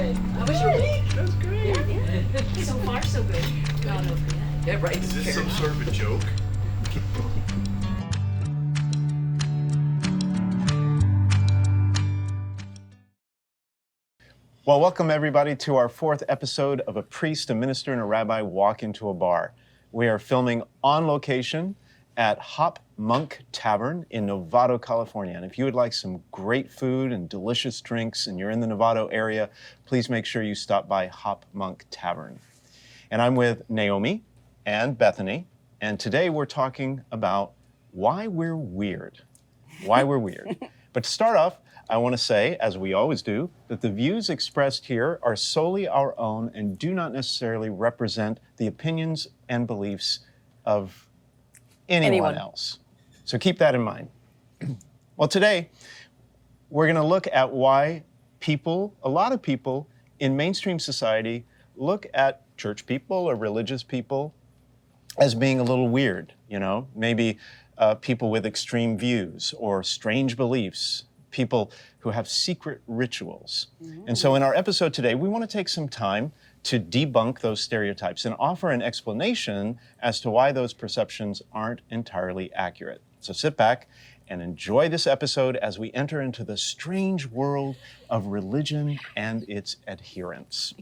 good. How was your week? That's great. Yeah. So far, so good. Not over yet. Yeah, right. Is this some sort of a joke? Well, welcome everybody to our fourth episode of A Priest, a Minister, and a Rabbi Walk into a Bar. We are filming on location at Hop Monk Tavern in Novato, California. And if you would like some great food and delicious drinks and you're in the Novato area, please make sure you stop by Hop Monk Tavern. And I'm with Naomi and Bethany, and today we're talking about why we're weird. Why we're weird. But to start off, I want to say, as we always do, that the views expressed here are solely our own and do not necessarily represent the opinions and beliefs of anyone else. So keep that in mind. Well, today, we're going to look at why a lot of people in mainstream society look at church people or religious people as being a little weird, maybe people with extreme views or strange beliefs, people who have secret rituals. Mm-hmm. And so in our episode today, we want to take some time to debunk those stereotypes and offer an explanation as to why those perceptions aren't entirely accurate. So sit back and enjoy this episode as we enter into the strange world of religion and its adherents.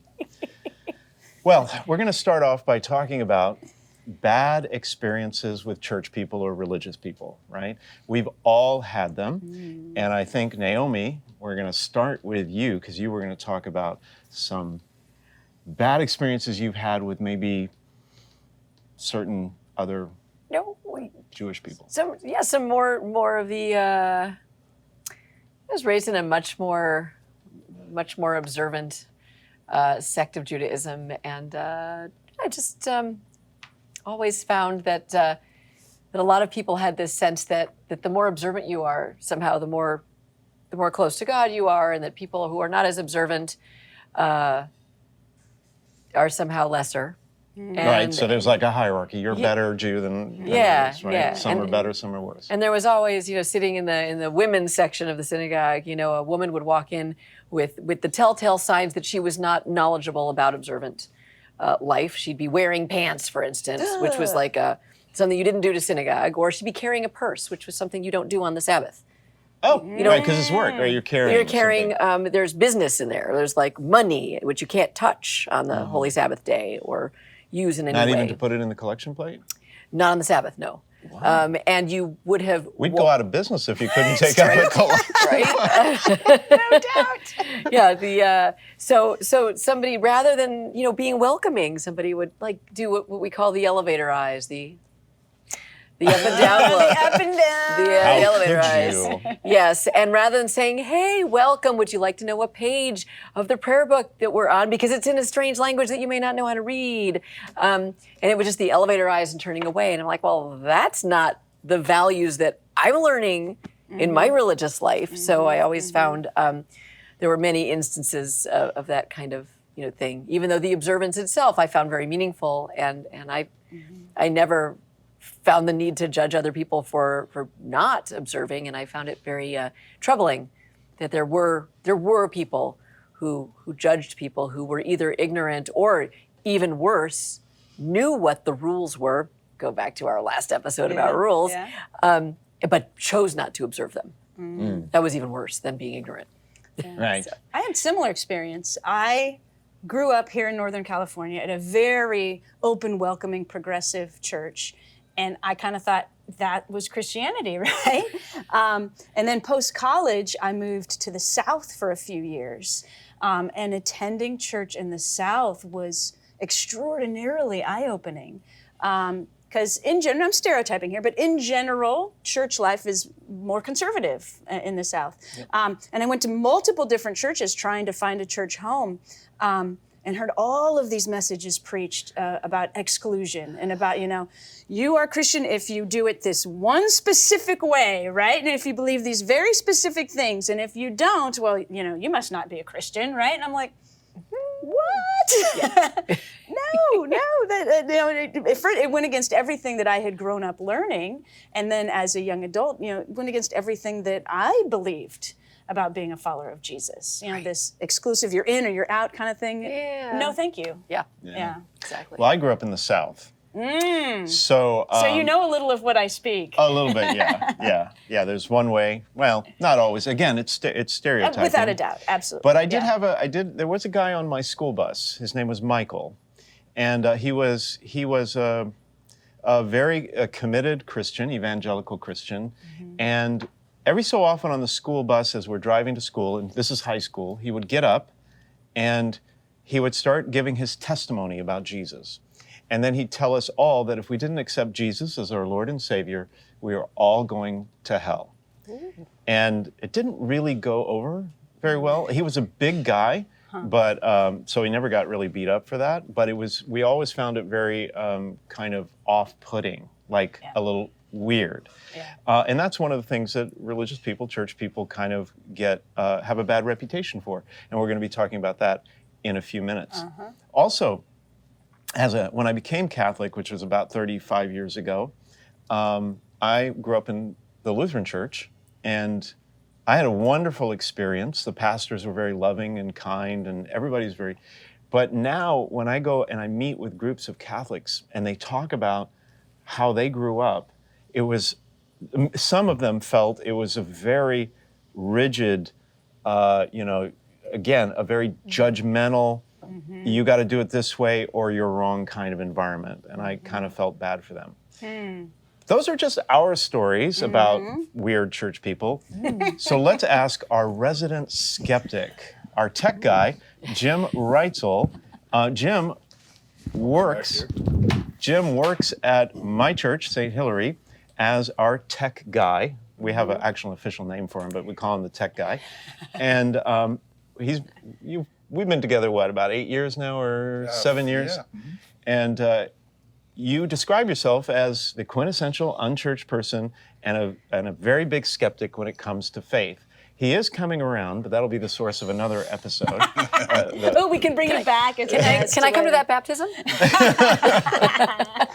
Well, we're going to start off by talking about bad experiences with church people or religious people, right? We've all had them. Mm. And I think, Naomi, we're going to start with you because you were going to talk about some bad experiences you've had with maybe certain other Jewish people. Some more of the, I was raised in a much more observant sect of Judaism, and I just always found that a lot of people had this sense that the more observant you are, somehow the more close to God you are, and that people who are not as observant are somehow lesser. And, right, so there's like a hierarchy. You're better Jew than others, right? Yeah. Some are better, some are worse. And there was always, sitting in the women's section of the synagogue, a woman would walk in with the telltale signs that she was not knowledgeable about observant life. She'd be wearing pants, for instance, which was like something you didn't do to synagogue, or she'd be carrying a purse, which was something you don't do on the Sabbath. Oh, right, because it's work, right? You're carrying. There's business in there. There's like money, which you can't touch on the Holy Sabbath day or use in any way. Not even to put it in the collection plate? Not on the Sabbath, no. Wow. And you would have... We'd go out of business if you couldn't take out the collection. Right? No doubt. Yeah, so somebody, rather than, being welcoming, somebody would do what we call the elevator eyes, the up and down look. The up and down. The elevator eyes. Yes, and rather than saying, hey, welcome, would you like to know what page of the prayer book that we're on? Because it's in a strange language that you may not know how to read. And it was just the elevator eyes and turning away. And I'm like, well, that's not the values that I'm learning in my religious life. So I always found there were many instances of that kind of thing. Even though the observance itself I found very meaningful, and I never found the need to judge other people for not observing, and I found it very troubling that there were people who judged people who were either ignorant or, even worse, knew what the rules were. Go back to our last episode about rules, but chose not to observe them. Mm. That was even worse than being ignorant. Yeah. Right. So, I had a similar experience. I grew up here in Northern California at a very open, welcoming, progressive church. And I kind of thought that was Christianity, right? And then post-college, I moved to the South for a few years. And attending church in the South was extraordinarily eye-opening. Because in general, I'm stereotyping here, but in general, church life is more conservative in the South. Yep. And I went to multiple different churches trying to find a church home. And heard all of these messages preached about exclusion and about, you are Christian if you do it this one specific way, right? And if you believe these very specific things, and if you don't, well, you must not be a Christian, right? And I'm like, what? It went against everything that I had grown up learning, and then as a young adult, it went against everything that I believed. about being a follower of Jesus. You know, this exclusive, you're in or you're out kind of thing. Yeah. No, thank you. Yeah. Yeah. Exactly. Well, I grew up in the South. So You know a little of what I speak. a little bit, yeah. There's one way. Well, not always. Again, it's stereotyping. Without a doubt, absolutely. But I did have there was a guy on my school bus. His name was Michael, and he was a very committed Christian, evangelical Christian, and every so often on the school bus as we're driving to school, and this is high school, he would get up and he would start giving his testimony about Jesus. And then he'd tell us all that if we didn't accept Jesus as our Lord and Savior, we were all going to hell. And it didn't really go over very well. He was a big guy, but so he never got really beat up for that. But we always found it very kind of off-putting, like a little weird. And that's one of the things that religious people, church people, kind of have a bad reputation for. And we're going to be talking about that in a few minutes. Also, when I became Catholic, which was about 35 years ago, I grew up in the Lutheran Church, and I had a wonderful experience. The pastors were very loving and kind, and everybody's very... But now, when I go and I meet with groups of Catholics, and they talk about how they grew up, some of them felt it was a very rigid, again, a very judgmental, you got to do it this way or you're wrong kind of environment. And I kind of felt bad for them. Those are just our stories about weird church people. So let's ask our resident skeptic, our tech guy, Jim Reitzel. Jim works at my church, St. Hilary, as our tech guy. We have an actual official name for him, but we call him the tech guy. And we've been together, about 8 years now or 7 years? Yeah. And you describe yourself as the quintessential unchurched person and a very big skeptic when it comes to faith. He is coming around, but that'll be the source of another episode. We can bring it back. Can I come to that baptism?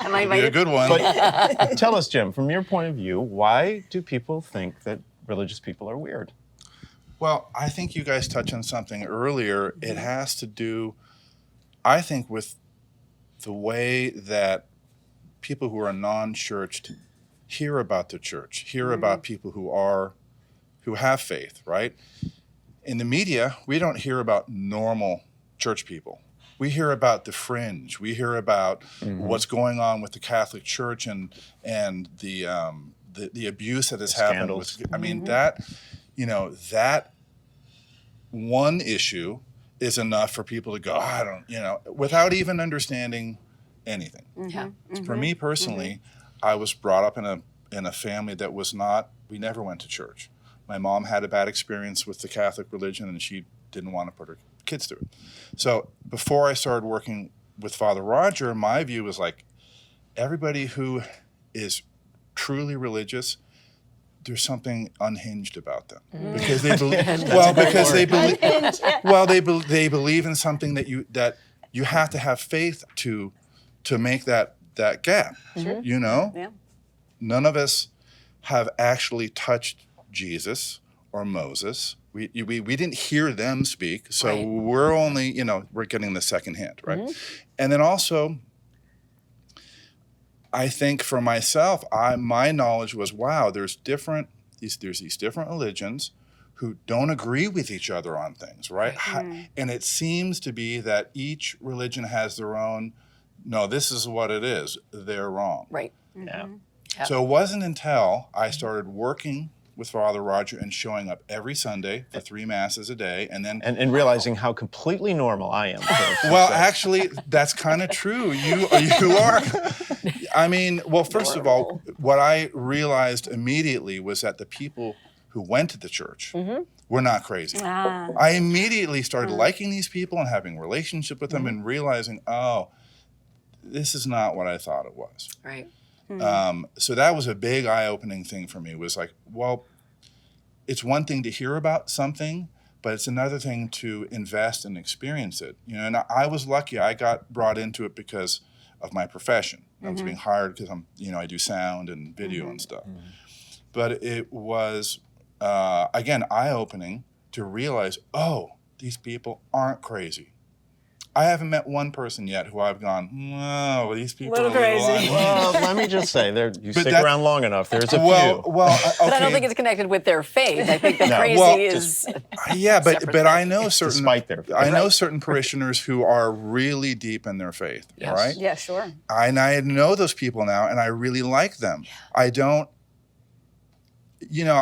Am I invited? Be a good one. But tell us, Jim, from your point of view, why do people think that religious people are weird? Well, I think you guys touched on something earlier. It has to do, I think, with the way that people who are non-churched hear about the church, hear about people who have faith, right? In the media, we don't hear about normal church people. We hear about the fringe. We hear about what's going on with the Catholic Church and the abuse that has happened. I mean, that one issue is enough for people to go, without even understanding anything. For me personally, I was brought up in a family that we never went to church. My mom had a bad experience with the Catholic religion, and she didn't want to put her kids through it. So before I started working with Father Roger, my view was like, everybody who is truly religious, there's something unhinged about them because they believe. They believe in something that you have to have faith to make that gap. Yeah. None of us have actually touched Jesus or Moses. We didn't hear them speak, so we're only we're getting the second hand, right? And then also, I think for myself, my knowledge was, wow, there's these different religions who don't agree with each other on things, right? And it seems to be that each religion has their own, no, this is what it is, they're wrong. Right. Yeah. So it wasn't until I started working with Father Roger and showing up every Sunday for 3 masses a day, and then and realizing how completely normal I am. Well, actually, that's kind of true. You are. I mean, well, first of all, what I realized immediately was that the people who went to the church were not crazy. I immediately started liking these people and having a relationship with them and realizing, oh, this is not what I thought it was. Right. So that was a big eye-opening thing for me. It was like, well, it's one thing to hear about something, but it's another thing to invest and experience it. And I was lucky. I got brought into it because of my profession. I was being hired because I do sound and video and stuff. But it was again, eye-opening to realize, oh, these people aren't crazy. I haven't met one person yet who I've gone, whoa, these people Little are a little crazy. Well, let me just say, you But stick that- around long enough. There's a well, few. well, okay. But I don't think it's connected with their faith. I think the No. crazy Well, is. Yeah, separate but I thing. know certain Despite their faith. I know certain parishioners who are really deep in their faith, Yes. right? Yeah, sure. And I know those people now, and I really like them. I don't,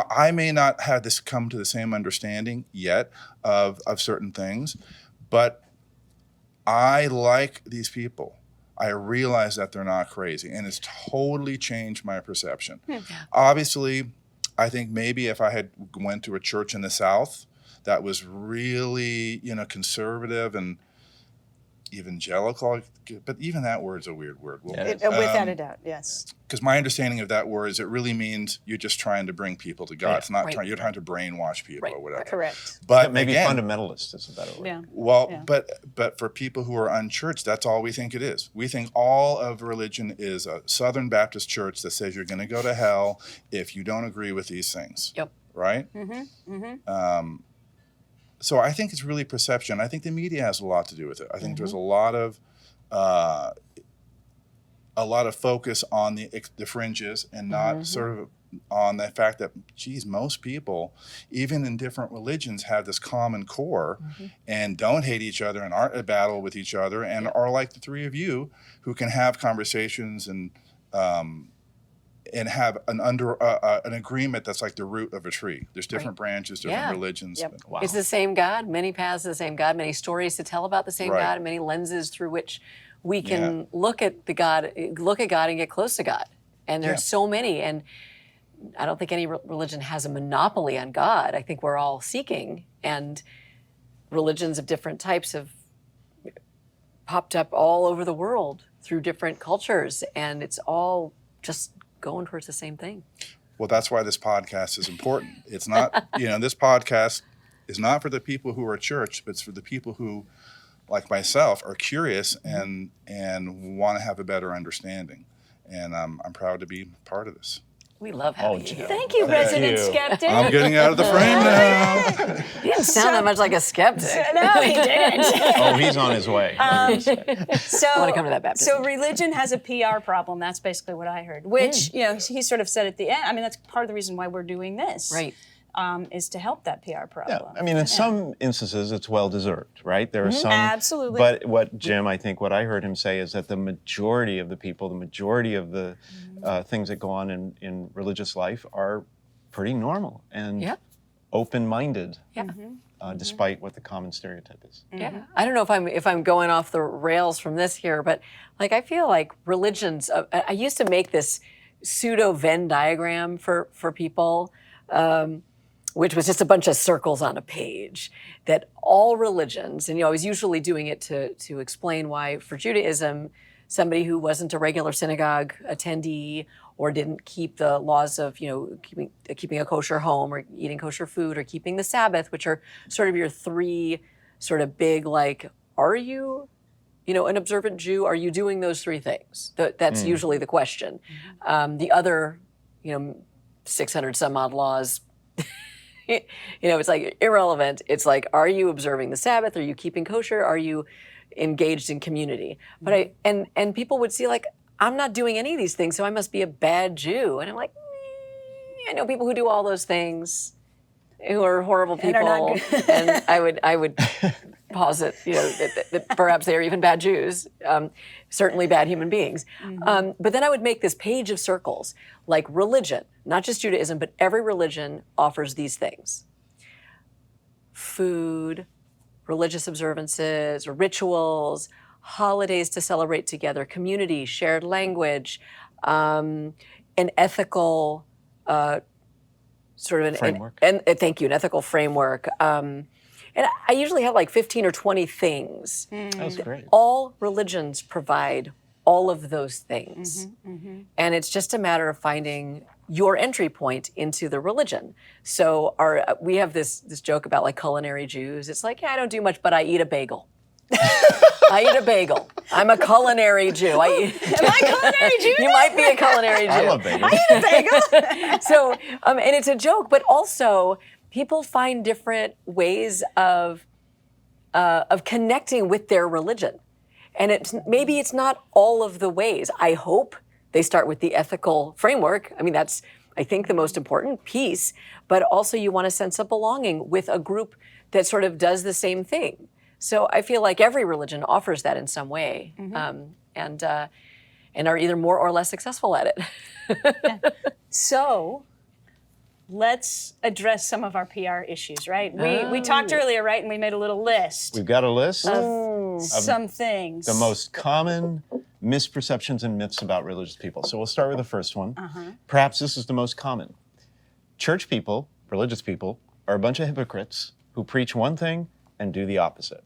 I may not have this come to the same understanding yet of certain things, but I like these people. I realize that they're not crazy, and it's totally changed my perception. Obviously, I think maybe if I had went to a church in the South that was really, conservative and evangelical, but even that word's a weird word. Yeah, it Without a doubt, yes. Because my understanding of that word is it really means you're just trying to bring people to God. Yeah. It's not Right. you're trying to brainwash people Right. or whatever. Correct. But Maybe again, fundamentalist is a better word. Yeah. well, Yeah. but for people who are unchurched, that's all we think it is. We think all of religion is a Southern Baptist church that says you're going to go to hell if you don't agree with these things. Yep. Right? So I think it's really perception. I think the media has a lot to do with it. I think there's a lot of focus on the fringes and not sort of on the fact that, geez, most people, even in different religions, have this common core and don't hate each other and aren't at battle with each other and are like the three of you who can have conversations and have an agreement that's like the root of a tree. There's different branches, different Yeah. religions. Yep. but- Wow. It's the same God, many paths to the same God, many stories to tell about the same Right. God, many lenses through which we can look at God and get close to God. And there's Yeah. so many, and I don't think any religion has a monopoly on God. I think we're all seeking, and religions of different types have popped up all over the world through different cultures, and it's all just going towards the same thing. Well, that's why this podcast is important. It's not, this podcast is not for the people who are church, but it's for the people who, like myself, are curious and want to have a better understanding. And I'm proud to be part of this. We love having you. Joe. Thank you, Thank resident you. skeptic. I'm getting out of the frame now. He didn't sound that much like a skeptic. No, he didn't. Oh, he's on his way. So, I wanna come to that baptism. So religion has a PR problem. That's basically what I heard. Which, he sort of said at the end. I mean, that's part of the reason why we're doing this. Right. Is to help that PR Yeah, problem. I mean, in some instances, it's well deserved, right? There are some. Absolutely. But what I heard him say is that the majority of the people, the majority of the things that go on in religious life are pretty normal and Yeah. open-minded, Yeah. despite what the common stereotype is. Yeah, I don't know if I'm going off the rails from this here, but like I feel like religions. I used to make this pseudo Venn diagram for people, which was just a bunch of circles on a page. That all religions, and I was usually doing it to explain why for Judaism, somebody who wasn't a regular synagogue attendee or didn't keep the laws of keeping a kosher home or eating kosher food or keeping the Sabbath, which are sort of your three sort of big are you an observant Jew? Are you doing those three things? That's usually the question. The other 600 some odd laws, it's like irrelevant. It's like, are you observing the Sabbath? Are you keeping kosher? Are you engaged in community? But and people would see I'm not doing any of these things, so I must be a bad Jew. And I'm like, I know people who do all those things, who are horrible And are people, not good. and I would posit, that perhaps they are even bad Jews, certainly bad human beings. But then I would make this page of circles, like religion, not just Judaism, but every religion offers these things: food, religious observances, rituals, holidays to celebrate together, community, shared language, an ethical sort of Framework. an ethical framework. And I usually have 15 or 20 things. That's great. All religions provide all of those things. And it's just a matter of finding your entry point into the religion. So we have this joke about culinary Jews. It's I don't do much, but I eat a bagel. I eat a bagel. I'm a culinary Jew. Am I a culinary Jew? You might be a culinary Jew. I love bagels. I eat a bagel. So, and it's a joke, but also people find different ways of connecting with their religion. And maybe it's not all of the ways. I hope they start with the ethical framework. I mean, that's, I think, the most important piece. But also you want a sense of belonging with a group that sort of does the same thing. So I feel like every religion offers that in some way, and are either more or less successful at it. So let's address some of our PR issues, right? We talked earlier, right, and we made a little list. We've got a list of some things. the most common misperceptions and myths about religious people. So we'll start with the first one. Perhaps this is the most common. Church people, religious people, are a bunch of hypocrites who preach one thing and do the opposite.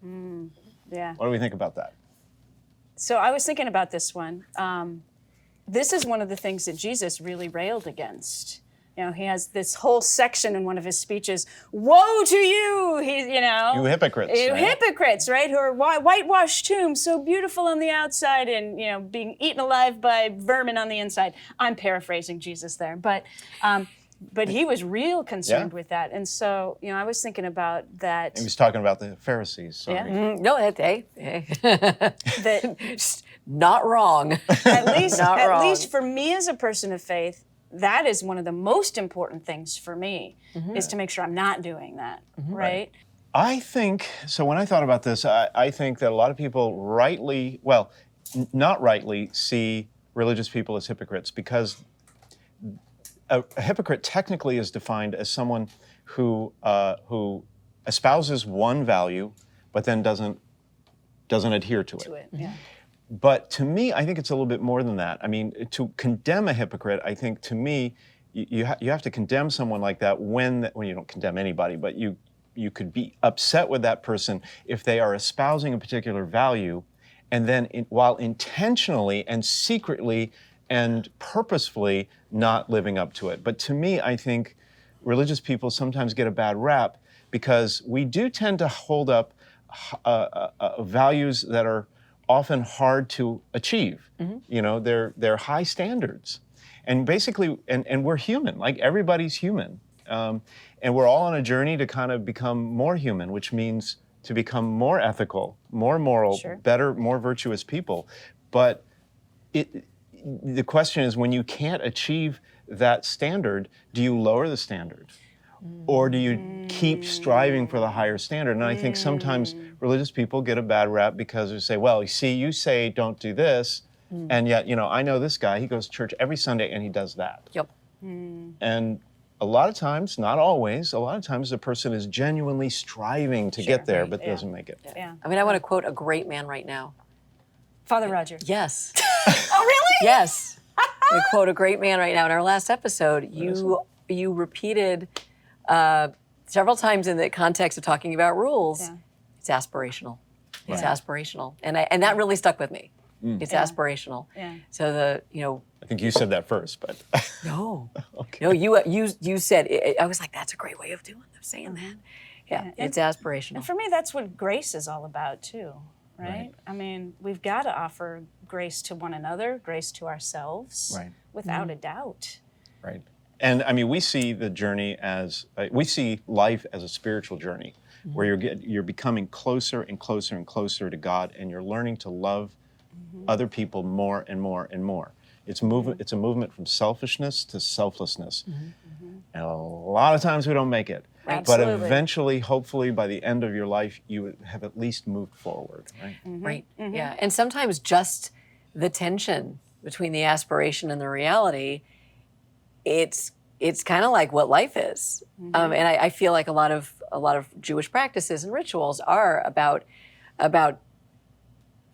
Yeah. What do we think about that? So I was thinking about this one. This is one of the things that Jesus really railed against. You know, he has this whole section in one of his speeches, woe to you, You hypocrites. You right? hypocrites, right? Who are whitewashed tombs, so beautiful on the outside and, being eaten alive by vermin on the inside. I'm paraphrasing Jesus there, but he was real concerned with that. And so, I was thinking about that. He was talking about the Pharisees. Sorry. Yeah. No, hey. That Not wrong. at least for me as a person of faith, that is one of the most important things for me, is to make sure I'm not doing that, right? I think, so when I thought about this, I think that a lot of people not rightly see religious people as hypocrites, because a hypocrite technically is defined as someone who espouses one value, but then doesn't adhere to it. Yeah. But to me, I think it's a little bit more than that. I mean, to condemn a hypocrite, I think to me, you have to condemn someone like that when you don't condemn anybody, but you could be upset with that person if they are espousing a particular value, and then while intentionally and secretly and purposefully not living up to it. But to me, I think religious people sometimes get a bad rap because we do tend to hold up values that are often hard to achieve. They're high standards. And basically, and we're human, like everybody's human. And we're all on a journey to kind of become more human, which means to become more ethical, more moral, better, more virtuous people. But the question is, when you can't achieve that standard, do you lower the standard? Or do you keep striving for the higher standard? And I think sometimes religious people get a bad rap because they say, well, you say don't do this, and yet, I know this guy, he goes to church every Sunday and he does that. Yep. And a lot of times, not always, a lot of times the person is genuinely striving to get there, but doesn't make it. Yeah. I mean, I want to quote a great man right now. Father Roger. Yes. Oh, really? Yes. We quote a great man right now. In our last episode, you repeated several times in the context of talking about rules, it's aspirational. It's aspirational. And that really stuck with me. It's aspirational. Yeah. So I think you said that first, but. No. Okay. No, you said it. I was like, that's a great way of saying that. Yeah, it's aspirational. And for me, that's what grace is all about too, right? I mean, we've got to offer grace to one another, grace to ourselves, without a doubt. Right. And I mean, we see the journey we see life as a spiritual journey, where you're becoming closer and closer and closer to God, and you're learning to love other people more and more and more. It's a movement from selfishness to selflessness. And a lot of times we don't make it. Absolutely. But eventually, hopefully, by the end of your life, you would have at least moved forward, right? Right, yeah. And sometimes just the tension between the aspiration and the reality, it's kind of like what life is. And I feel like a lot of Jewish practices and rituals are about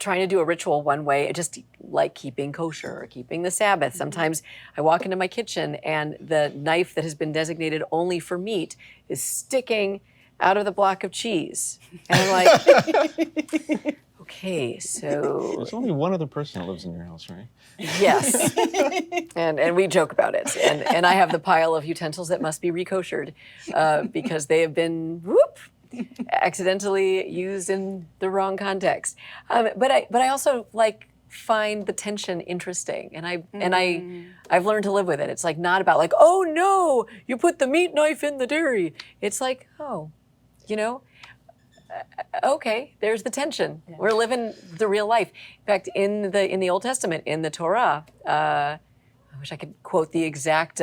trying to do a ritual one way, just like keeping kosher or keeping the Sabbath. Sometimes I walk into my kitchen and the knife that has been designated only for meat is sticking out of the block of cheese. And I'm like, okay, so... There's only one other person that lives in your house, right? Yes. And we joke about it. And I have the pile of utensils that must be rekoshered because they have been, accidentally used in the wrong context. But I also like find the tension interesting, and I've learned to live with it. It's like not about like, oh no, you put the meat knife in the dairy. It's like, oh, you know, okay, there's the tension. Yeah. We're living the real life. In fact, in the Old Testament, in the Torah, I wish I could quote the exact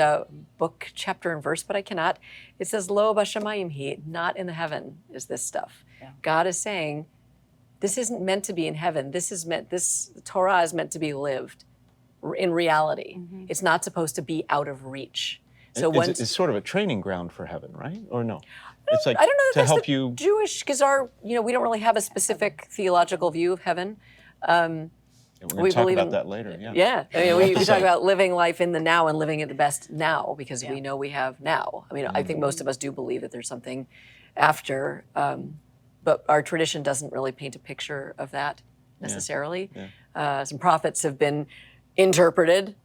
book, chapter, and verse, but I cannot. It says, "Lo b'shamayim hi," not in the heaven is this stuff. Yeah. God is saying, this isn't meant to be in heaven. This Torah is meant to be lived in reality. Mm-hmm. It's not supposed to be out of reach. So it's sort of a training ground for heaven, right? Or no? It's like I don't know if to help you Jewish, because we don't really have a specific theological view of heaven. We're going to talk about that later. Yeah. Yeah. I mean, we talk about living life in the now and living it the best now, because we know we have now. I mean, I think most of us do believe that there's something after, but our tradition doesn't really paint a picture of that necessarily. Yeah. Some prophets have been interpreted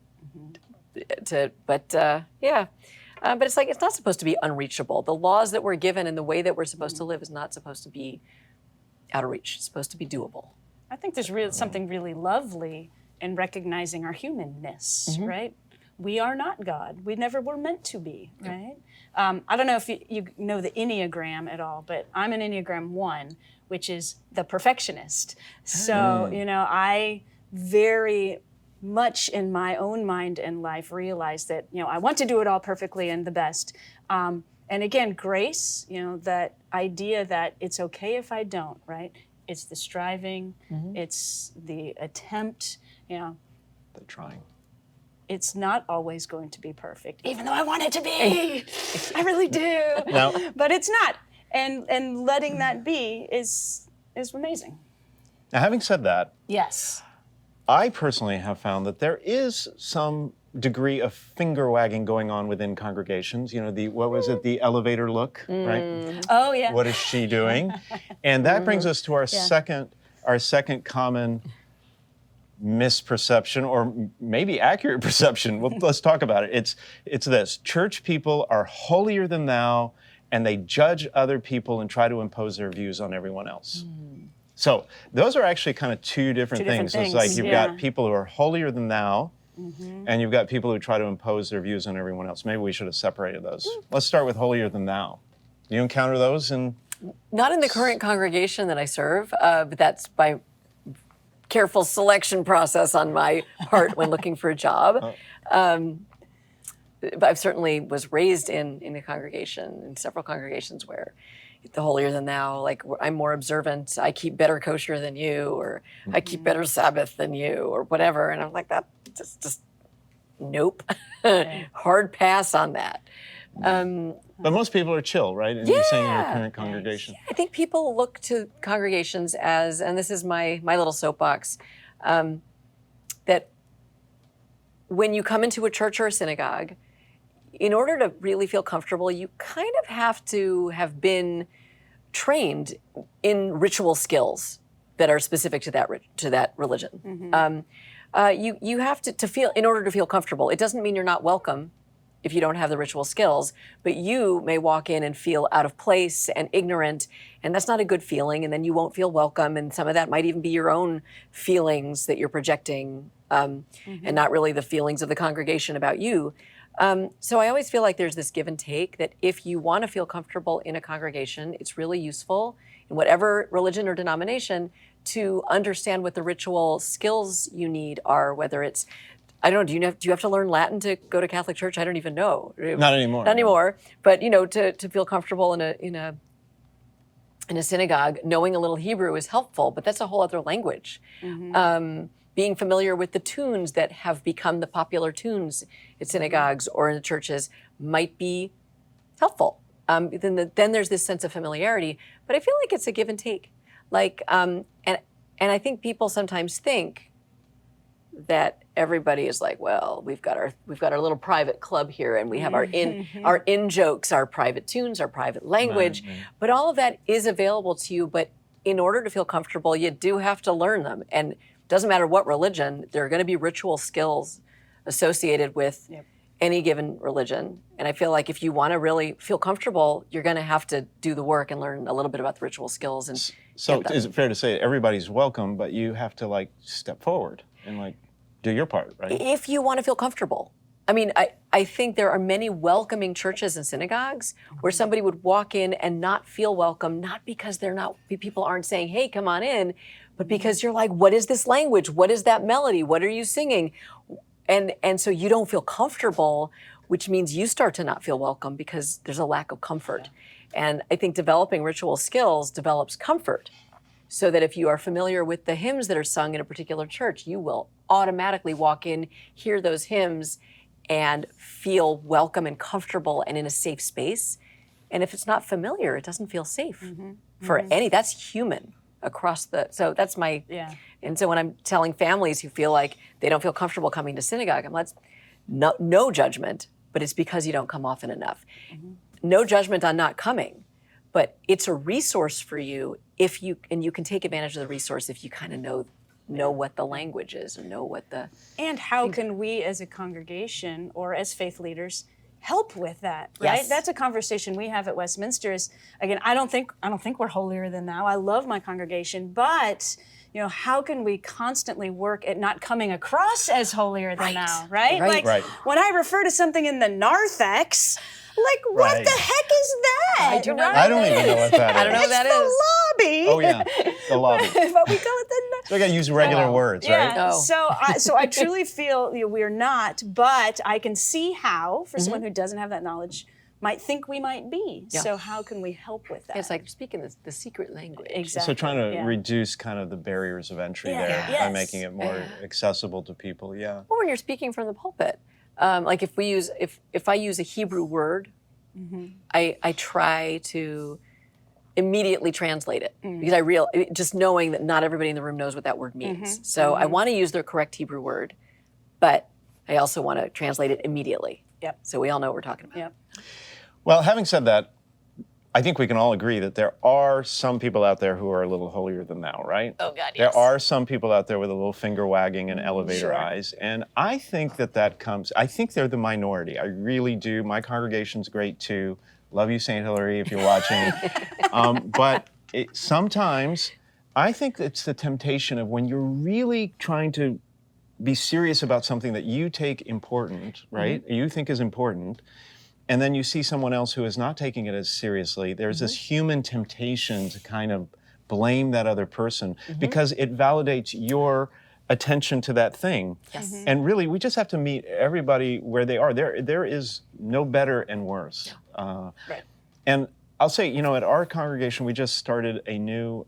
but it's like, it's not supposed to be unreachable. The laws that we're given and the way that we're supposed to live is not supposed to be out of reach. It's supposed to be doable. I think there's something really lovely in recognizing our humanness, right? We are not God. We never were meant to be, right? I don't know if you know the Enneagram at all, but I'm an Enneagram 1, which is the perfectionist. So, I very much in my own mind and life realize that, I want to do it all perfectly and the best. And again, grace, that idea that it's okay if I don't, right? It's the striving, it's the attempt, the trying. It's not always going to be perfect, even though I want it to be. I really do. No. But it's not. And letting that be is amazing. Now, having said that, yes, I personally have found that there is some degree of finger wagging going on within congregations. The elevator look, right? Oh yeah. What is she doing? And that brings us to our second common misperception, or maybe accurate perception. Well, let's talk about it. It's this: church people are holier than thou, and they judge other people and try to impose their views on everyone else. So those are actually kind of two different things. It's like you've got people who are holier than thou, and you've got people who try to impose their views on everyone else. Maybe we should have separated those. Let's start with holier than thou. Do you encounter those Not in the current congregation that I serve, but that's by careful selection process on my part when looking for a job. But I've certainly was raised in a congregation, in several congregations where the holier than thou, like I'm more observant, I keep better kosher than you, or I keep better Sabbath than you, or whatever. And I'm like, that just nope. Hard pass on that. But most people are chill, right? And you're saying in your current congregation. I think people look to congregations as, and this is my little soapbox, that when you come into a church or a synagogue, in order to really feel comfortable, you kind of have to have been trained in ritual skills that are specific to that religion. You have to feel, in order to feel comfortable. It doesn't mean you're not welcome if you don't have the ritual skills, but you may walk in and feel out of place and ignorant, and that's not a good feeling, and then you won't feel welcome, and some of that might even be your own feelings that you're projecting, and not really the feelings of the congregation about you. So I always feel like there's this give and take, that if you want to feel comfortable in a congregation, it's really useful in whatever religion or denomination to understand what the ritual skills you need are, whether it's, I don't know, do you have to learn Latin to go to Catholic church? I don't even know. Not anymore. Not anymore. But to feel comfortable in a synagogue, knowing a little Hebrew is helpful, but that's a whole other language. Being familiar with the tunes that have become the popular tunes at synagogues or in the churches might be helpful. Then there's this sense of familiarity, but I feel like it's a give and take. Like, and I think people sometimes think that everybody is like, well, we've got our little private club here, and we have our in jokes, our private tunes, our private language, but all of that is available to you. But in order to feel comfortable, you do have to learn them, and doesn't matter what religion, there are going to be ritual skills associated with any given religion. And I feel like if you want to really feel comfortable, you're going to have to do the work and learn a little bit about the ritual skills. And So is it fair to say everybody's welcome, but you have to like step forward and like do your part, right? if you want to feel comfortable. I mean, I think there are many welcoming churches and synagogues where somebody would walk in and not feel welcome, not because people aren't saying, hey, come on in, but because you're like, what is this language? What is that melody? What are you singing? And so you don't feel comfortable, which means you start to not feel welcome because there's a lack of comfort. And I think developing ritual skills develops comfort, so that if you are familiar with the hymns that are sung in a particular church, you will automatically walk in, hear those hymns, and feel welcome and comfortable and in a safe space. And if it's not familiar, it doesn't feel safe for any. That's human across so that's my. And so when I'm telling families who feel like they don't feel comfortable coming to synagogue, I'm like, no judgment, but it's because you don't come often enough. No judgment on not coming, but it's a resource for you and you can take advantage of the resource if you kind of know what the language is and know what the. And how can we as a congregation or as faith leaders help with that, right? Yes. That's a conversation we have at Westminster is, again, I don't think we're holier than thou. I love my congregation, but how can we constantly work at not coming across as holier than thou, right? Like when I refer to something in the narthex, like what the heck is that? I do not. I don't even know what that is. I don't know what that is. It's the lobby. Oh yeah, the lobby. But we call it the. So I got to use regular words, right? Yeah. Oh. So I truly feel we're not, but I can see how, for someone who doesn't have that knowledge, might think we might be. Yeah. So how can we help with that? It's like speaking the secret language. Exactly. So trying to reduce kind of the barriers of entry there by making it more accessible to people. Yeah. Or when you're speaking from the pulpit, like if I use a Hebrew word, I try to immediately translate it because just knowing that not everybody in the room knows what that word means. So I want to use the correct Hebrew word, but I also want to translate it immediately. Yep. So we all know what we're talking about. Yep. Well, having said that, I think we can all agree that there are some people out there who are a little holier than thou, right? Oh, God, yes. There are some people out there with a little finger wagging and elevator eyes. And I think I think they're the minority. I really do. My congregation's great too. Love you, St. Hilary, if you're watching. But sometimes I think it's the temptation of when you're really trying to be serious about something that you take important, right? You think is important. And then you see someone else who is not taking it as seriously. There's this human temptation to kind of blame that other person because it validates your attention to that thing. Yes. And really, we just have to meet everybody where they are. There is no better and worse. Right. And I'll say, at our congregation, we just started a new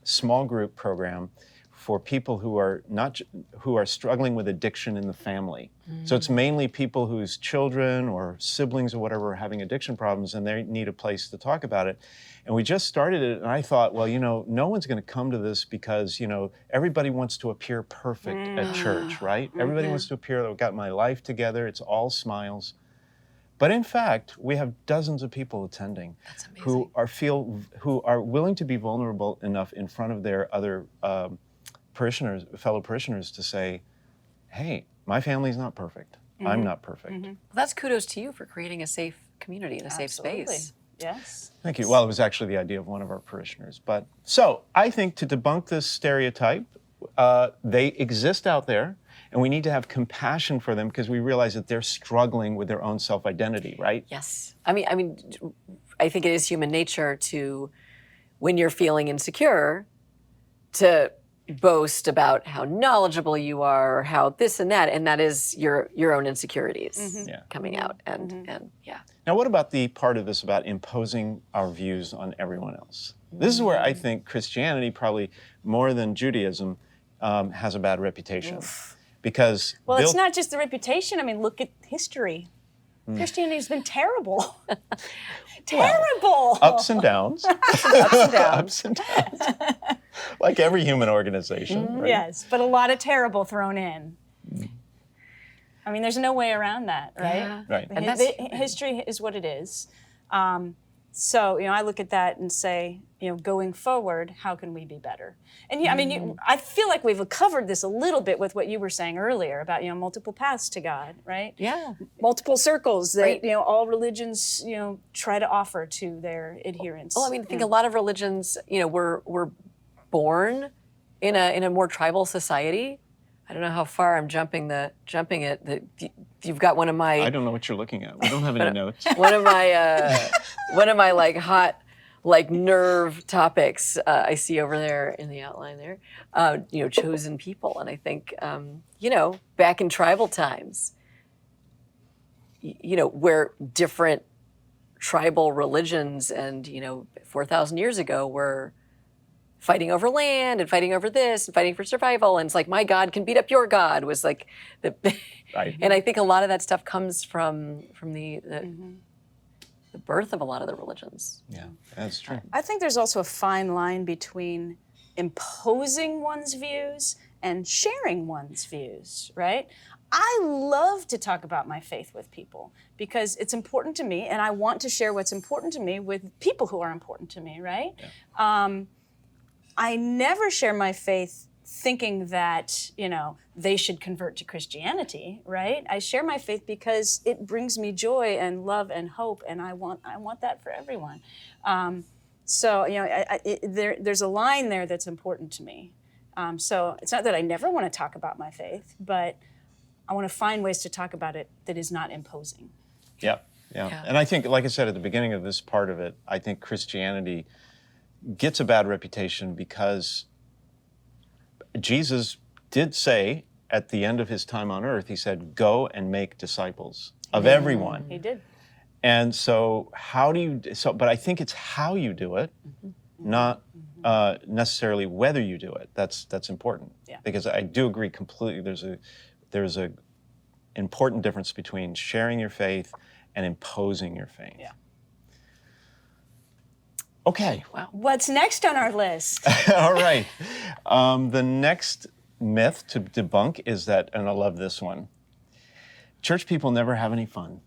small group program for people who are struggling with addiction in the family. So it's mainly people whose children or siblings or whatever are having addiction problems and they need a place to talk about it. And we just started it and I thought, well, no one's going to come to this because, everybody wants to appear perfect at church, right? Everybody wants to appear, I've got my life together, it's all smiles. But in fact, we have dozens of people attending who are willing to be vulnerable enough in front of their other fellow parishioners to say, hey, my family's not perfect. I'm not perfect. Well, that's kudos to you for creating a safe community and a safe space. Yes. Thank you. Well, it was actually the idea of one of our parishioners. So I think to debunk this stereotype, they exist out there, and we need to have compassion for them because we realize that they're struggling with their own self-identity, right? Yes. I mean, I think it is human nature to, when you're feeling insecure, to boast about how knowledgeable you are or how this and that is your own insecurities coming out. And yeah. Now, what about the part of this about imposing our views on everyone else? This is where I think Christianity, probably more than Judaism, has a bad reputation. Because it's not just the reputation. I mean, look at history. Christianity's been terrible. Terrible. Ups and downs. Ups and downs. Like every human organization. Right? Yes, but a lot of terrible thrown in. I mean, there's no way around that, right? Yeah. Right. And history is what it is. So, I look at that and say, going forward, how can we be better? And I mean, I feel like we've covered this a little bit with what you were saying earlier about, multiple paths to God, right? Yeah. Multiple circles that, Right. all religions, try to offer to their adherents. Well, I mean, I think a lot of religions, were born in a more tribal society. I don't know how far I'm jumping it. You've got one of my I don't know what you're looking at. We don't have any notes. one of my like hot nerve topics I see over there in the outline there. Chosen people, and I think back in tribal times, where different tribal religions and 4,000 years ago were fighting over land and fighting over this and fighting for survival, and it's like my God can beat up your God was like the Right. and I think a lot of that stuff comes from the birth of a lot of the religions. Yeah, that's true. I think there's also a fine line between imposing one's views and sharing one's views, right? I love to talk about my faith with people because it's important to me, and I want to share what's important to me with people who are important to me, right? Yeah. I never share my faith thinking that, they should convert to Christianity, right? I share my faith because it brings me joy and love and hope, and I want that for everyone. So, there's a line there that's important to me. So it's not that I never want to talk about my faith, but I want to find ways to talk about it that is not imposing. Yeah. And I think, like I said at the beginning of this part of it, I think Christianity gets a bad reputation because Jesus did say at the end of his time on earth, he said, go and make disciples of everyone. He did. And so but I think it's how you do it, not necessarily whether you do it. That's important. Yeah. Because I do agree completely. There's a important difference between sharing your faith and imposing your faith. Yeah. Okay. Wow. What's next on our list? All right. The next myth to debunk is that, and I love this one, church people never have any fun.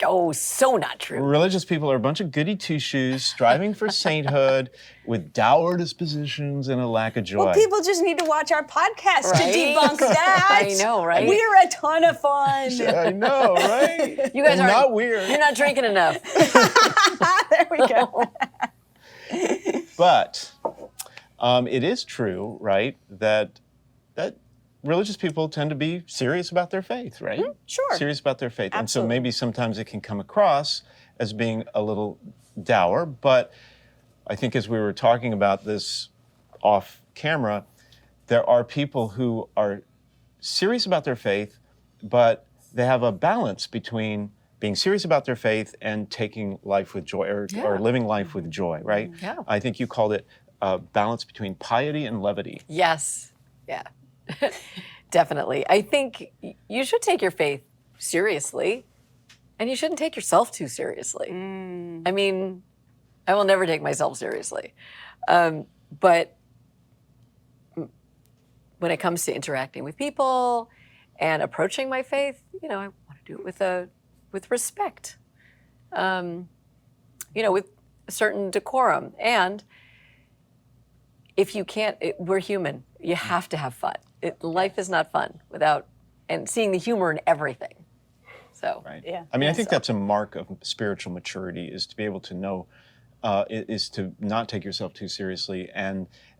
Oh, so not true. Religious people are a bunch of goody two-shoes striving for sainthood with dour dispositions and a lack of joy. Well, people just need to watch our podcast Right? to debunk that. I know, right? We're a ton of fun. I know, right? You guys And are not weird. You're not drinking enough. There we go. But it is true, right, that religious people tend to be serious about their faith, right? Sure. Serious about their faith. Absolutely. And so maybe sometimes it can come across as being a little dour, but I think as we were talking about this off camera, there are people who are serious about their faith, but they have a balance between being serious about their faith and taking life with joy or living life with joy, right? Yeah. I think you called it a balance between piety and levity. Yes. Yeah. Definitely. I think you should take your faith seriously, and you shouldn't take yourself too seriously. I mean, I will never take myself seriously. But when it comes to interacting with people and approaching my faith, I want to do it with respect, with a certain decorum. And if you can't, we're human. You have to have fun. Life is not fun without, and seeing the humor in everything. So, Right. Yeah. I mean, I think that's a mark of spiritual maturity, is to be able to know, is to not take yourself too seriously,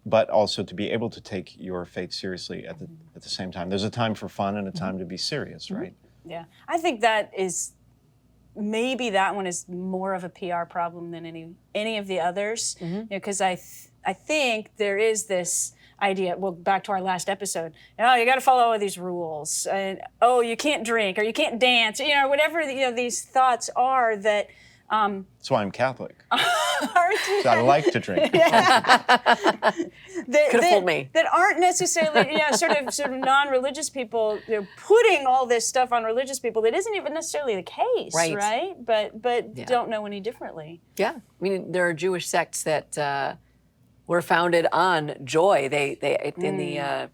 but also to be able to take your faith seriously at the same time. There's a time for fun and a time to be serious, right? Yeah. I think that is, maybe that one is more of a PR problem than any of the others, because I think there is this idea, well, back to our last episode, you got to follow all of these rules, and you can't drink or you can't dance, whatever these thoughts are that That's why I'm Catholic. are So I like to drink. Could have fooled me. That aren't necessarily, sort of non-religious people, putting all this stuff on religious people that isn't even necessarily the case, Right. But Yeah. don't know any differently. yeah. I mean, there are Jewish sects that were founded on joy. They in the,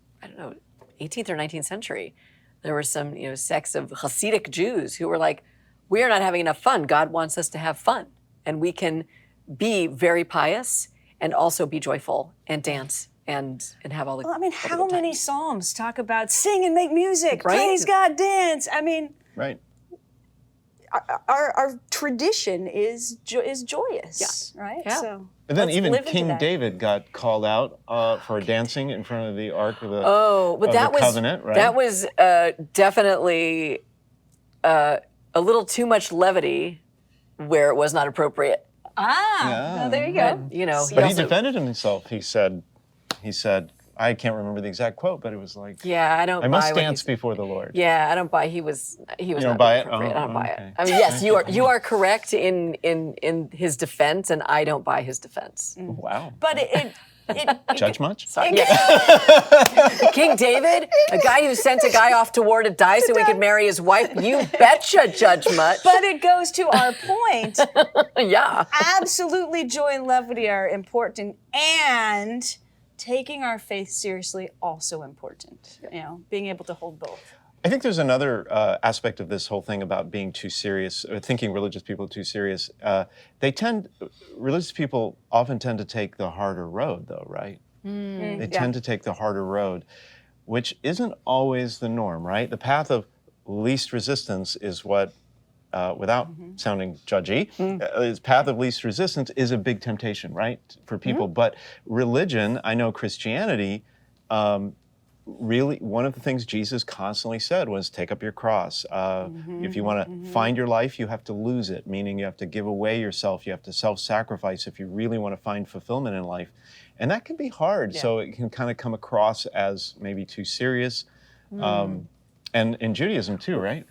18th or 19th century, there were some, sects of Hasidic Jews who were like, we are not having enough fun. God wants us to have fun. and we can be very pious and also be joyful and dance and have all the. Well, I mean, all the how good many times. psalms talk about sing and make music, Right. praise God, dance? I mean, Right. our tradition is joyous, right? Yeah. So And then let's even live into King that. David got called out for dancing in front of the Ark of the, Oh, but of that the was Covenant, right? that was definitely a little too much levity where it was not appropriate. Well, there you go. But, you know, But he also- defended himself. He said, I can't remember the exact quote, but it was like, Yeah, I don't. I must buy what dance he's- before the Lord. Yeah, I don't buy. He was don't not buy being it? appropriate. Oh, I don't buy okay. it. I mean, yes, you are correct in his defense, and I don't buy his defense. Wow. But it Judge much? Sorry. Yeah. King David, a guy who sent a guy off to war to die so he could marry his wife. You betcha, Judge Much. But it goes to our point. Yeah. Absolutely, joy and levity are important, and taking our faith seriously also important. You know, being able to hold both. I think there's another aspect of this whole thing about being too serious, or thinking religious people are too serious. Religious people often tend to take the harder road, though, right? They tend to take the harder road, which isn't always the norm, right? The path of least resistance is what, without sounding judgy, the path of least resistance is a big temptation, right, for people. But religion, I know Christianity, really, one of the things Jesus constantly said was take up your cross. If you want to find your life, you have to lose it, meaning you have to give away yourself. You have to self-sacrifice if you really want to find fulfillment in life. And that can be hard. So it can kind of come across as maybe too serious. And in Judaism too, right?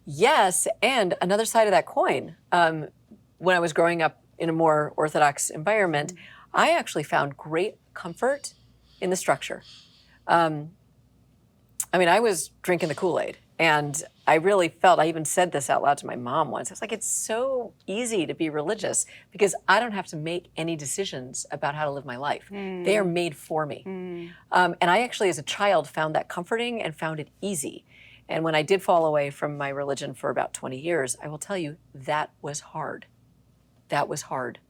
Yes, and another side of that coin. When I was growing up in a more Orthodox environment, I actually found great comfort in the structure. I mean, I was drinking the Kool-Aid, and I really felt, I even said this out loud to my mom once. I was like, it's so easy to be religious because I don't have to make any decisions about how to live my life. They are made for me. And I actually, as a child, found that comforting and found it easy. And when I did fall away from my religion for about 20 years, I will tell you, that was hard. That was hard.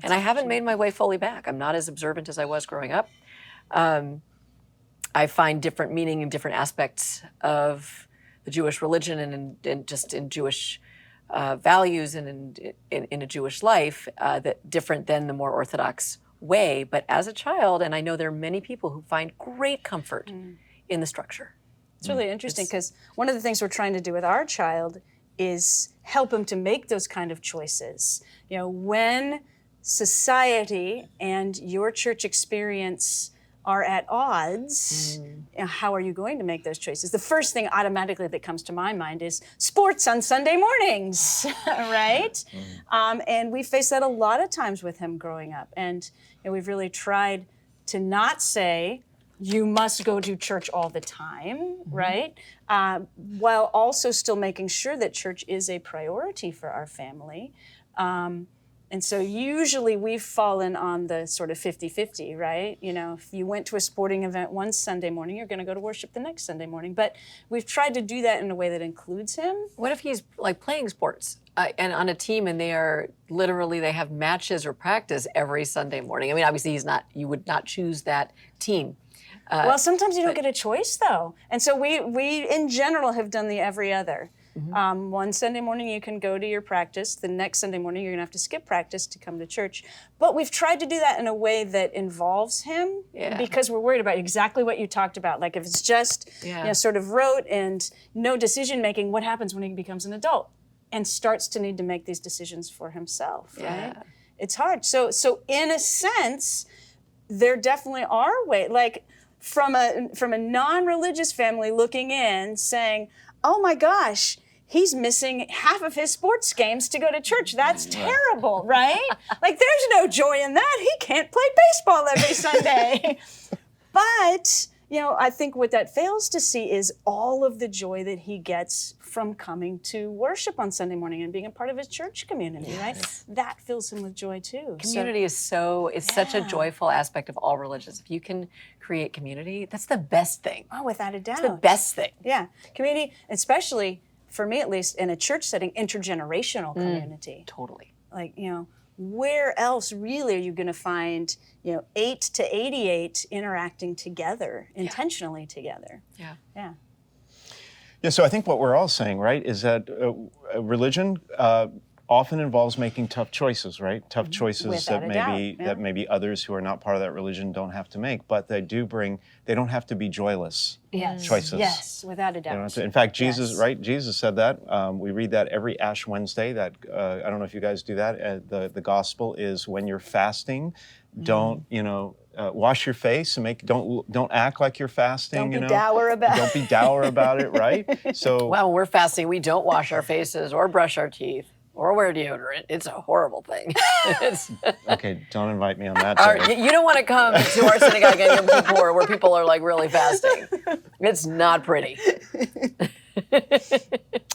And I haven't made my way fully back. I'm not as observant as I was growing up. I find different meaning in different aspects of the Jewish religion and just in Jewish values and in a Jewish life that different than the more Orthodox way. But as a child, and I know there are many people who find great comfort in the structure. It's really interesting because one of the things we're trying to do with our child is help him to make those kind of choices. You know, when society and your church experience are at odds, how are you going to make those choices? The first thing automatically that comes to my mind is sports on Sunday mornings, right? And we face that a lot of times with him growing up. And we've really tried to not say, you must go to church all the time, right? While also still making sure that church is a priority for our family. And so usually we've fallen on the sort of 50-50, right? You know, if you went to a sporting event one Sunday morning, you're going to go to worship the next Sunday morning. But we've tried to do that in a way that includes him. What if he's like playing sports and on a team and they are literally, they have matches or practice every Sunday morning? I mean, obviously you would not choose that team. Well, sometimes you don't get a choice, though. And so we in general have done the every other. One Sunday morning you can go to your practice. The next Sunday morning you're going to have to skip practice to come to church. But we've tried to do that in a way that involves him because we're worried about exactly what you talked about. Like if it's just sort of rote and no decision making, what happens when he becomes an adult and starts to need to make these decisions for himself, right? It's hard. So in a sense, there definitely are ways, like from a non-religious family looking in saying, oh my gosh, he's missing half of his sports games to go to church. That's terrible, right? Like there's no joy in that. He can't play baseball every Sunday. But, I think what that fails to see is all of the joy that he gets from coming to worship on Sunday morning and being a part of his church community, right? That fills him with joy too. Community is such a joyful aspect of all religions. If you can create community, that's the best thing. Oh, without a doubt. It's the best thing. Yeah, community, especially for me at least, in a church setting, intergenerational community. Totally. like, where else really are you going to find, 8 to 88 interacting together, intentionally together? Yeah. Yeah. Yeah, so I think what we're all saying, right, is that religion often involves making tough choices, right? Tough choices Without that a doubt, that maybe others who are not part of that religion don't have to make, but they don't have to be joyless choices. Yes, without a They don't doubt. have to- in fact, Jesus, Yes. right? Jesus said that. We read that every Ash Wednesday. That I don't know if you guys do that. The gospel is when you're fasting, don't wash your face and don't act like you're fasting. Don't be dour about it. Don't be dour about it, right? So Well, when we're fasting, we don't wash our faces or brush our teeth or wear deodorant. It's a horrible thing. okay, don't invite me on that All day. right, you don't want to come to our synagogue in Yom Kippur where people are like really fasting. It's not pretty.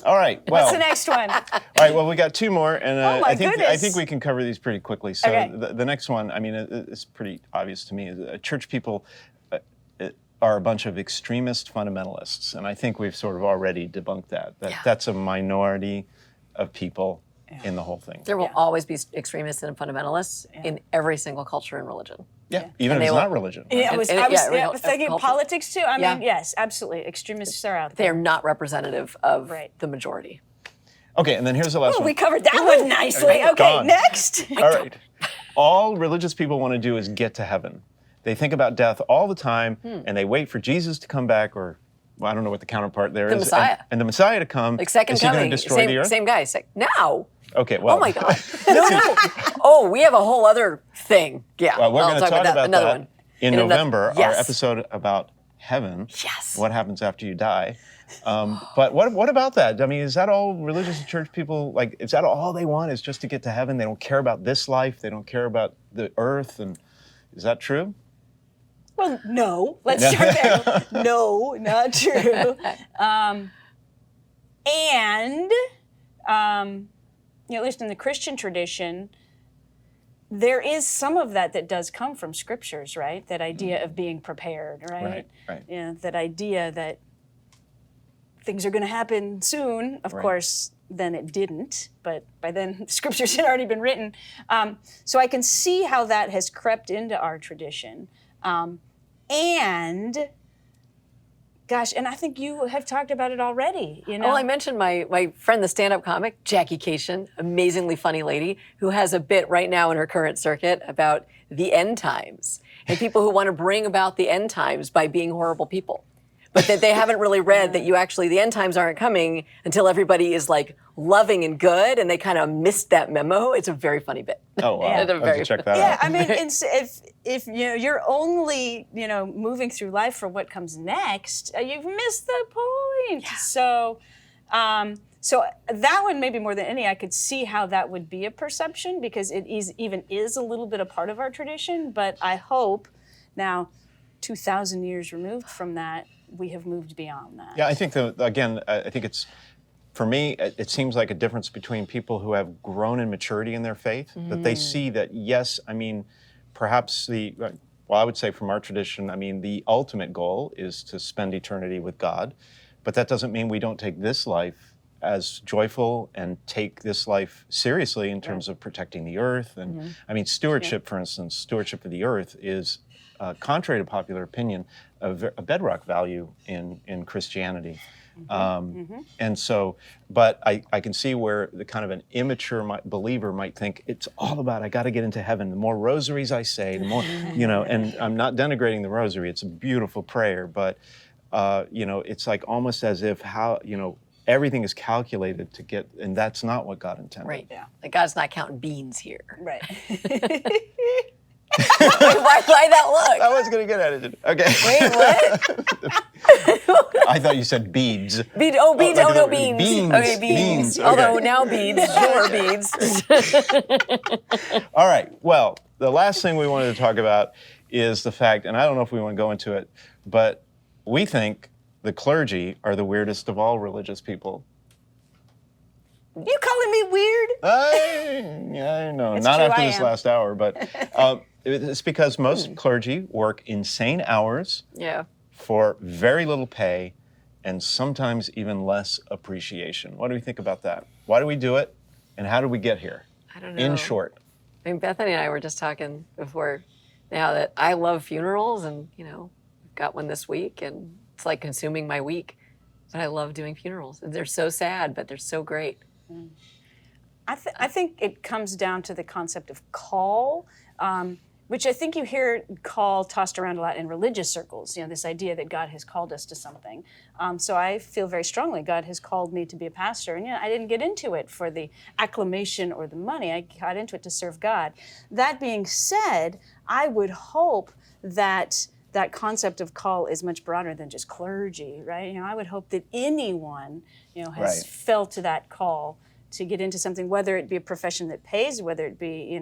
All right. Well, What's the next one? all right. Well, we got two more, and Oh my I think goodness. we can cover these pretty quickly. So Okay. the next one, I mean, it's pretty obvious to me. Church people are a bunch of extremist fundamentalists, and I think we've sort of already debunked that. That's a minority of people in the whole thing. There will always be extremists and fundamentalists in every single culture and religion. Yeah, even And if they it's will- not religion. Yeah, I And- was, and- I was, yeah, yeah, I was thinking culture. politics too. I Yeah. mean, yes, absolutely. Extremists are out They there. are not representative of Right. the majority. Okay, and then here's the last Oh, one. we covered that one nicely. Okay, Gone. next. All right. All religious people want to do is get to heaven. They think about death all the time, and they wait for Jesus to come back, or well, I don't know what the counterpart there is. The Messiah. And the Messiah to come. Like second is he going coming. to destroy same, the earth? same guy. Now. Okay, well. Oh my God. No. Oh, we have a whole other thing. Yeah. Well, we're I'll going to talk about another that one. in another- November, Yes. our episode about heaven. Yes. What happens after you die. But what about that? I mean, is that all religious church people, like, is that all they want is just to get to heaven? They don't care about this life. They don't care about the earth. And is that true? Well, no. Let's start there. No, not true. At least in the Christian tradition, there is some of that does come from scriptures, right? That idea of being prepared, right? Right. Yeah, that idea that things are going to happen soon. Of Right. course, then it didn't, but by then the scriptures had already been written. So I can see how that has crept into our tradition. And gosh, and I think you have talked about it already, Well, I mentioned my friend, the stand-up comic, Jackie Cation, amazingly funny lady, who has a bit right now in her current circuit about the end times and people who want to bring about the end times by being horrible people. But that they haven't really read that the end times aren't coming until everybody is like loving and good, and they kind of missed that memo. It's a very funny bit. Oh, wow. It's a I'll have very to check that Yeah, out. I mean, if you're only moving through life for what comes next, you've missed the point. Yeah. So that one maybe more than any, I could see how that would be a perception because it is a little bit a part of our tradition. But I hope now, 2,000 years removed from that, we have moved beyond that. Yeah, I think, I think it's, for me, it seems like a difference between people who have grown in maturity in their faith, that they see that, yes, I mean, perhaps I would say from our tradition, I mean, the ultimate goal is to spend eternity with God, but that doesn't mean we don't take this life as joyful and take this life seriously in terms of protecting the earth. And I mean, stewardship, for instance, stewardship of the earth is, contrary to popular opinion, a bedrock value in Christianity. And so, but I can see where the kind of an immature believer might think it's all about, I got to get into heaven. The more rosaries I say, the more, and I'm not denigrating the rosary. It's a beautiful prayer, but, it's like almost as if everything is calculated to get, and that's not what God intended. Right. Yeah. Like God's not counting beans here. Right. Why that look? I was going to get at it. Okay. Wait, what? I thought you said beads. Beans. like No, the- beans. beans, Okay, beans. beans, okay. Although now beads, sure, beads. All right. Well, the last thing we wanted to talk about is the fact, and I don't know if we want to go into it, but we think the clergy are the weirdest of all religious people. You calling me weird? I know. It's Not true, after I this am. last hour, but it's because most clergy work insane hours Yeah. for very little pay and sometimes even less appreciation. What do we think about that? Why do we do it? And how do we get here? I don't know. In short. I mean, Bethany and I were just talking before now that I love funerals, and we've got one this week, and it's like consuming my week. But I love doing funerals. They're so sad, but they're so great. I think it comes down to the concept of call, which I think you hear call tossed around a lot in religious circles, this idea that God has called us to something. So I feel very strongly God has called me to be a pastor. And I didn't get into it for the acclamation or the money. I got into it to serve God. That being said, I would hope that that concept of call is much broader than just clergy, right? I would hope that anyone, has Right. felt to that call to get into something, whether it be a profession that pays, whether it be,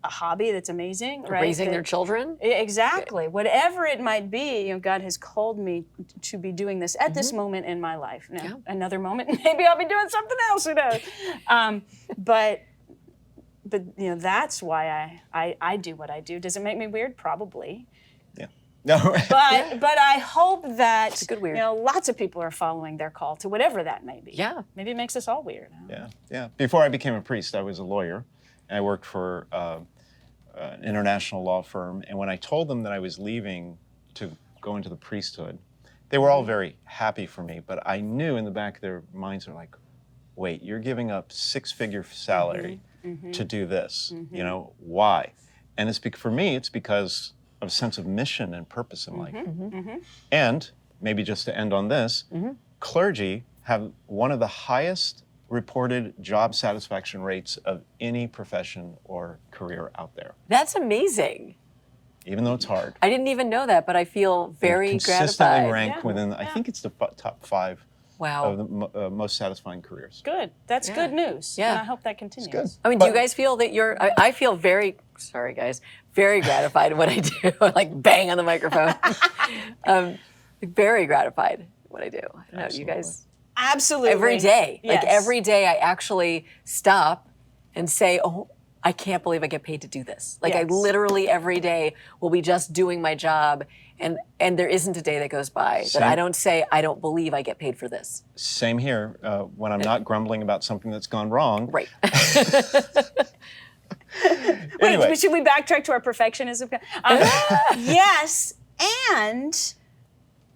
a hobby that's amazing, right? Raising their children. Exactly. Whatever it might be, God has called me to be doing this at this moment in my life. Now, another moment, maybe I'll be doing something else, who knows? But that's why I do what I do. Does it make me weird? Probably. Yeah. No. But I hope that It's a good weird. Lots of people are following their call to whatever that may be. Yeah. Maybe it makes us all weird. Yeah. Before I became a priest, I was a lawyer, and I worked for an international law firm. And when I told them that I was leaving to go into the priesthood, they were all very happy for me. But I knew in the back of their minds, they're like, "Wait, you're giving up six-figure salary to do this? Why?" And for me, it's because of a sense of mission and purpose in life. And maybe just to end on this, clergy have one of the highest reported job satisfaction rates of any profession or career out there, That's amazing. even though it's hard. I didn't even know that, but I feel very consistently gratified. ranked within, I think it's the top 5 Wow. of the most satisfying careers. Good. That's good news. Yeah. And I hope that continues. Good. I mean, do you guys feel that I feel very, sorry guys, very gratified in what I do. Like bang on the microphone. Very gratified in what I do. I don't know, you guys. Absolutely. Every day. Yes. Like every day I actually stop and say, oh, I can't believe I get paid to do this. Like I Yes. literally every day will be just doing my job, and there isn't a day that goes by that Same. I don't say, I don't believe I get paid for this. Same here, when I'm not grumbling about something that's gone wrong. Right. Anyway. Wait, should we backtrack to our perfectionism? Yes, and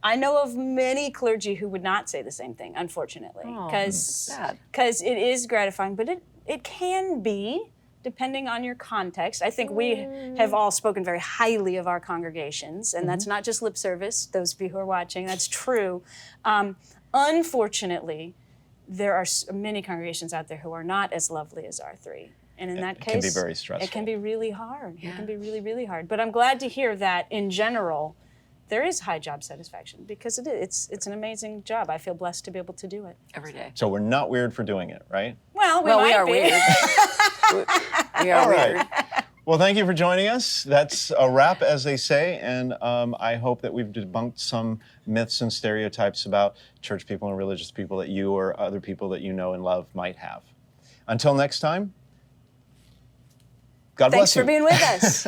I know of many clergy who would not say the same thing, unfortunately, sad. because it is gratifying, but it can be, depending on your context. I think we have all spoken very highly of our congregations, and that's not just lip service, those of you who are watching, that's true. Unfortunately, there are many congregations out there who are not as lovely as our three. And in that case, can be very stressful. It can be really hard. Yeah. It can be really, really hard. But I'm glad to hear that in general, there is high job satisfaction, because it's an amazing job. I feel blessed to be able to do it. Every day. So we're not weird for doing it, right? Well, we Well, might we are be. weird. We are All right. weird. Well, thank you for joining us. That's a wrap, as they say, and I hope that we've debunked some myths and stereotypes about church people and religious people that you or other people that you know and love might have. Until next time, God Thanks bless you. for being with us.